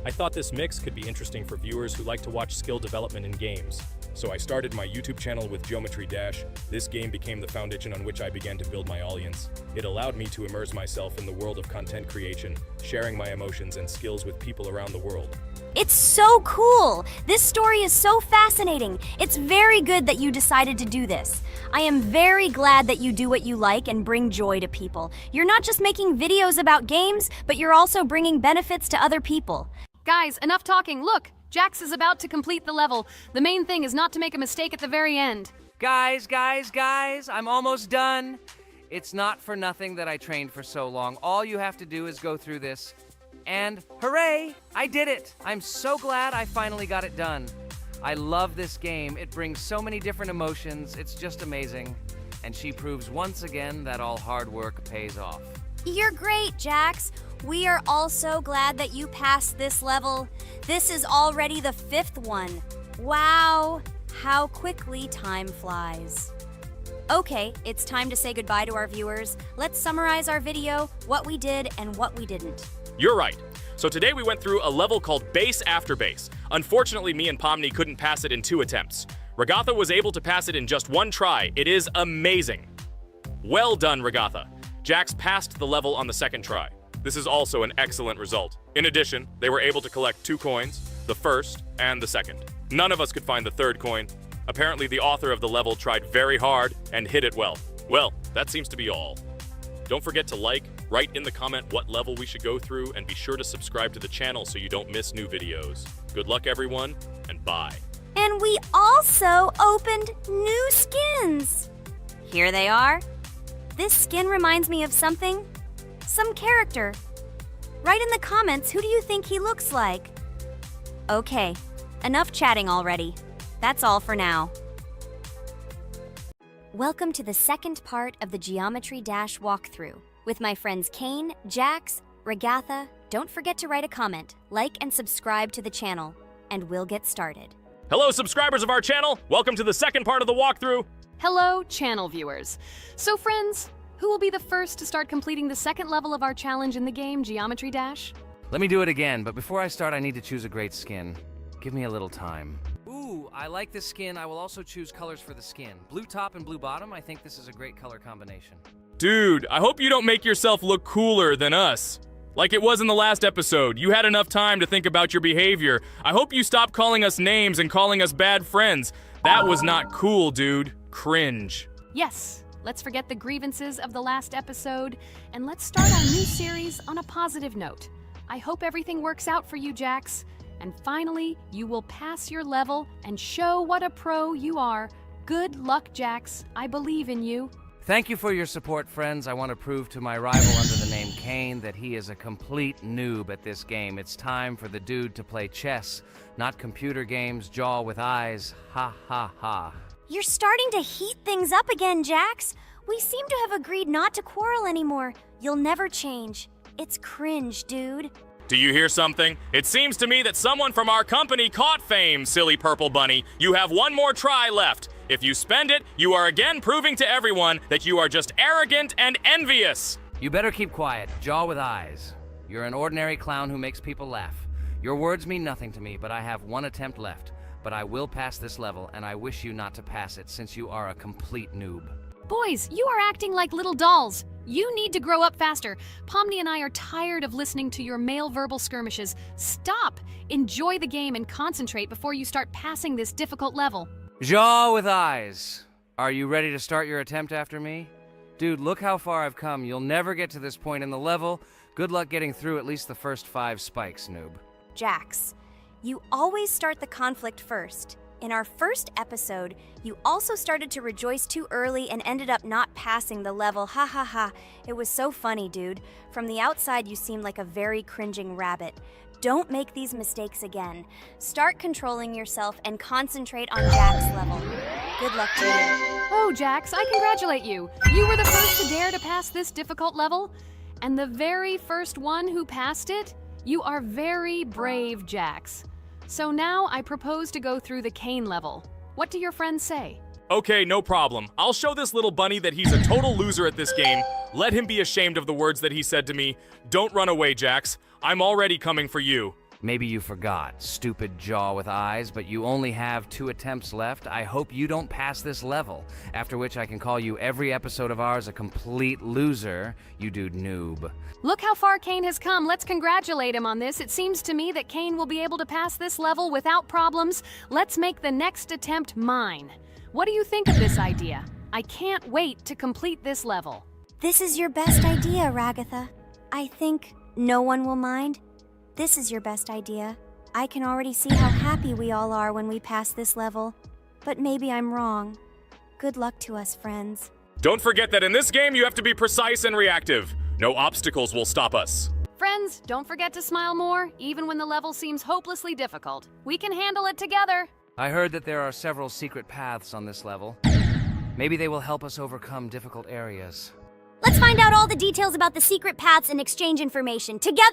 I thought this mix could be interesting for viewers who like to watch skill development in games. So I started my YouTube channel with Geometry Dash. This game became the foundation on which I began to build my audience. It allowed me to immerse myself in the world of content creation, sharing my emotions and skills with people around the world. It's so cool! This story is so fascinating. It's very good that you decided to do this. I am very glad that you do what you like and bring joy to people. You're not just making videos about games, but you're also bringing benefits to other people. Guys, enough talking. Look, Jax is about to complete the level. The main thing is not to make a mistake at the very end. Guys, I'm almost done. It's not for nothing that I trained for so long. All you have to do is go through this. And hooray, I did it. I'm so glad I finally got it done. I love this game. It brings so many different emotions. It's just amazing. And she proves once again that all hard work pays off. You're great, Jax. We are all so glad that you passed this level. This is already the 5th one. Wow, how quickly time flies. Okay, it's time to say goodbye to our viewers. Let's summarize our video, what we did and what we didn't. You're right. So today we went through a level called Base After Base. Unfortunately, me and Pomni couldn't pass it in 2 attempts. Regatha was able to pass it in just 1 try. It is amazing. Well done, Regatha. Jax passed the level on the 2nd try. This is also an excellent result. In addition, they were able to collect 2 coins, the 1st and the 2nd. None of us could find the 3rd coin. Apparently, the author of the level tried very hard and hit it well. Well, that seems to be all. Don't forget to like, write in the comment what level we should go through, and be sure to subscribe to the channel so you don't miss new videos. Good luck, everyone, and bye. And we also opened new skins. Here they are. This skin reminds me of something. Some character. Write in the comments, who do you think he looks like? Okay, enough chatting already. That's all for now. Welcome to the 2nd part of the Geometry Dash walkthrough. With my friends Kane, Jax, Regatha, don't forget to write a comment, like and subscribe to the channel, and we'll get started. Hello, subscribers of our channel. Welcome to the 2nd part of the walkthrough. Hello, channel viewers. So friends, who will be the first to start completing the 2nd level of our challenge in the game, Geometry Dash? Let me do it again, but before I start, I need to choose a great skin. Give me a little time. Ooh, I like this skin. I will also choose colors for the skin. Blue top and blue bottom. I think this is a great color combination. Dude, I hope you don't make yourself look cooler than us. Like it was in the last episode. You had enough time to think about your behavior. I hope you stop calling us names and calling us bad friends. That was not cool, dude. Cringe. Yes, let's forget the grievances of the last episode, and let's start our new series on a positive note. I hope everything works out for you, Jax. And finally, you will pass your level and show what a pro you are. Good luck, Jax. I believe in you. Thank you for your support, friends. I want to prove to my rival under the name Kane that he is a complete noob at this game. It's time for the dude to play chess, not computer games, jaw with eyes. Ha ha ha. You're starting to heat things up again, Jax. We seem to have agreed not to quarrel anymore. You'll never change. It's cringe, dude. Do you hear something? It seems to me that someone from our company caught fame, silly purple bunny. You have one more try left. If you spend it, you are again proving to everyone that you are just arrogant and envious. You better keep quiet, jaw with eyes. You're an ordinary clown who makes people laugh. Your words mean nothing to me, but I have one attempt left. But I will pass this level, and I wish you not to pass it since you are a complete noob. Boys, you are acting like little dolls. You need to grow up faster. Pomni and I are tired of listening to your male verbal skirmishes. Stop! Enjoy the game and concentrate before you start passing this difficult level. Jaw with eyes. Are you ready to start your attempt after me? Dude, look how far I've come. You'll never get to this point in the level. Good luck getting through at least the first 5 spikes, noob. Jax, you always start the conflict first. In our first episode, you also started to rejoice too early and ended up not passing the level. Ha ha ha. It was so funny, dude. From the outside, you seemed like a very cringing rabbit. Don't make these mistakes again. Start controlling yourself and concentrate on Jack's level. Good luck to you. Oh, Jax, I congratulate you. You were the first to dare to pass this difficult level, and the very first one who passed it. You are very brave, Jax. So now I propose to go through the Kane level. What do your friends say? Okay, no problem. I'll show this little bunny that he's a total loser at this game. Let him be ashamed of the words that he said to me. Don't run away, Jax. I'm already coming for you. Maybe you forgot, stupid jaw with eyes, but you only have 2 attempts left. I hope you don't pass this level, after which I can call you every episode of ours a complete loser, you dude noob. Look how far Kane has come. Let's congratulate him on this. It seems to me that Kane will be able to pass this level without problems. Let's make the next attempt mine. What do you think of this idea? I can't wait to complete this level. This is your best idea, Ragatha. I think no one will mind. This is your best idea. I can already see how happy we all are when we pass this level. But maybe I'm wrong. Good luck to us, friends. Don't forget that in this game you have to be precise and reactive. No obstacles will stop us. Friends, don't forget to smile more, even when the level seems hopelessly difficult. We can handle it together. I heard that there are several secret paths on this level. Maybe they will help us overcome difficult areas. Let's find out all the details about the secret paths and exchange information. Together